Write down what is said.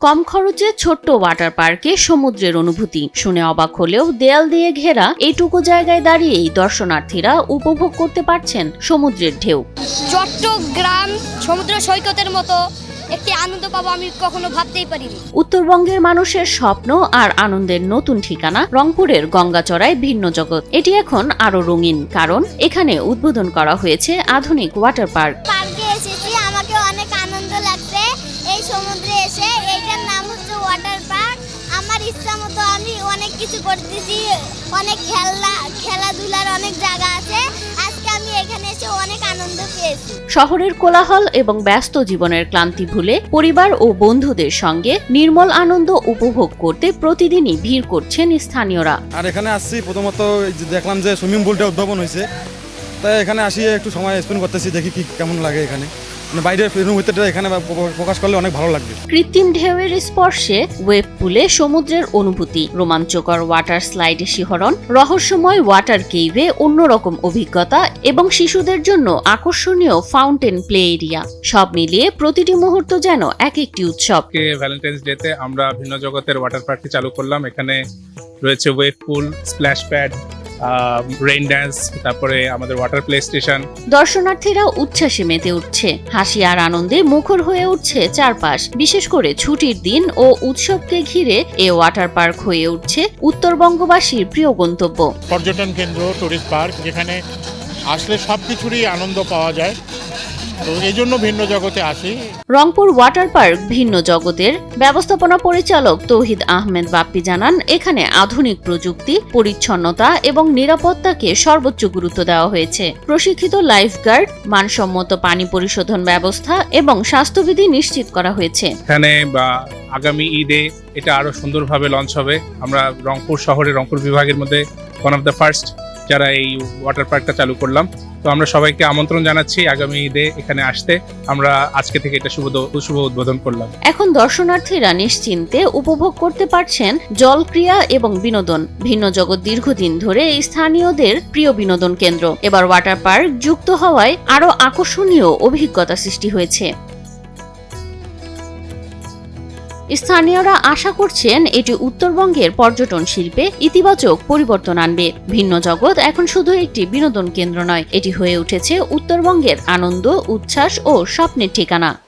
কম খরচে ছোট্ট ওয়াটার পার্কে সমুদ্রের অনুভূতি শুনে অবাক হলেও দেয়াল দিয়ে ঘেরা এইটুকু জায়গায় দাঁড়িয়েই দর্শনার্থীরা উপভোগ করতে পারছেন সমুদ্রের ঢেউ। চট্টগ্রাম সমুদ্র সৈকতের মতো একটি আনন্দ পাবো আমি কখনো ভাবতেই পারিনি। উত্তরবঙ্গের মানুষের স্বপ্ন আর আনন্দের নতুন ঠিকানা রংপুরের গঙ্গাচড়ায় ভিন্ন জগৎ। এটি এখন আরো রঙিন, কারণ এখানে উদ্বোধন করা হয়েছে আধুনিক ওয়াটার পার্ক। পার্কে এসেছি, আমাকে অনেক আনন্দ লাগছে এই সমুদ্রে এসে। এইটার নাম হচ্ছে ওয়াটার পার্ক। আমার ইচ্ছা মতো আমি অনেক কিছু করতেছি, অনেক খেলাধুলার অনেক জায়গা আছে। আজকে আমি এখানে এসে অনেক আনন্দ পেয়েছি। শহরের কোলাহল এবং ব্যস্ত জীবনের ক্লান্তি ভুলে পরিবার ও বন্ধুদের সঙ্গে নির্মল আনন্দ উপভোগ করতে প্রতিদিনই ভিড় করছেন স্থানীয়রা। আর এখানে আসছি প্রথমত দেখলাম যে সুইমিং পুলটা উদ্ভাবন হয়েছে, তাই এখানে আসি একটু সময় স্পেন্ড করতেছি, দেখি কি কেমন লাগে এখানে। বাইরের অনুভূতিটা এখানে প্রকাশ করলে অনেক ভালো লাগবে। কৃত্রিম ঢেউয়ের স্পর্শে ওয়েভ পুলে সমুদ্রের অনুভূতি, রোমাঞ্চকর ওয়াটার স্লাইডে শিহরণ, রহস্যময় ওয়াটার কেইভে অন্যরকম অভিজ্ঞতা এবং শিশুদের জন্য আকর্ষণীয় ফাউন্টেন প্লে এরিয়া, সব মিলিয়ে প্রতিটি মুহূর্ত যেন এক একটি উৎসব। ভ্যালেন্টাইন্স ডেতে আমরা ভিন্ন জগতের ওয়াটার পার্কটি চালু করলাম। এখানে রয়েছে ওয়েভ পুল, স্প্ল্যাশ প্যাড, রেইন ড্যান্স, তারপরে আমাদের ওয়াটার প্লে স্টেশন। দর্শনার্থীরা উচ্ছ্বাসে মেতে উঠছে, হাসি আর আনন্দে মুখর হয়ে উঠছে চারপাশ। বিশেষ করে ছুটির দিন ও উৎসবকে ঘিরে এ ওয়াটার পার্ক হয়ে উঠছে উত্তরবঙ্গবাসীর প্রিয় গন্তব্য। পর্যটন কেন্দ্র, টুরিস্ট পার্ক, যেখানে আসলে সবকিছুরই আনন্দ পাওয়া যায়, তো এই জন্য ভিন্ন জগতে আসি। রংপুর ওয়াটার পার্ক ভিন্ন জগতের ব্যবস্থাপনা পরিচালক তৌহিদ আহমেদ বাপ্পি জানান, এখানে আধুনিক প্রযুক্তি, পরিচ্ছন্নতা এবং নিরাপত্তাকে সর্বোচ্চ গুরুত্ব দেওয়া হয়েছে। প্রশিক্ষিত লাইফগার্ড, মানসম্মত পানি পরিশোধন ব্যবস্থা এবং স্বাস্থ্যবিধি নিশ্চিত করা হয়েছে। এখানে আগামী ঈদে এটা আরো সুন্দরভাবে লঞ্চ হবে। আমরা রংপুর শহরে, রংপুর বিভাগের মধ্যে ওয়ান অফ দ্য ফার্স্ট যারা এই ওয়াটার পার্কটা চালু করলাম। তো আমরা সবাইকে আমন্ত্রণ জানাচ্ছি আগামী ঈদে এখানে আসতে। আমরা আজকে থেকে এটা শুভ উদ্বোধন করলাম। এখন দর্শনার্থীরা নিশ্চিন্তে উপভোগ করতে পারছেন জলক্রিয়া এবং বিনোদন। ভিন্ন জগৎ দীর্ঘদিন ধরে স্থানীয়দের প্রিয় বিনোদন কেন্দ্র। এবার ওয়াটার পার্ক যুক্ত হওয়ায় আরো আকর্ষণীয় অভিজ্ঞতা সৃষ্টি হয়েছে। স্থানীয়রা আশা করছেন এটি উত্তরবঙ্গের পর্যটন শিল্পে ইতিবাচক পরিবর্তন আনবে। ভিন্ন জগৎ এখন শুধু একটি বিনোদন কেন্দ্র নয়, এটি হয়ে উঠেছে উত্তরবঙ্গের আনন্দ, উচ্ছ্বাস ও স্বপ্নের ঠিকানা।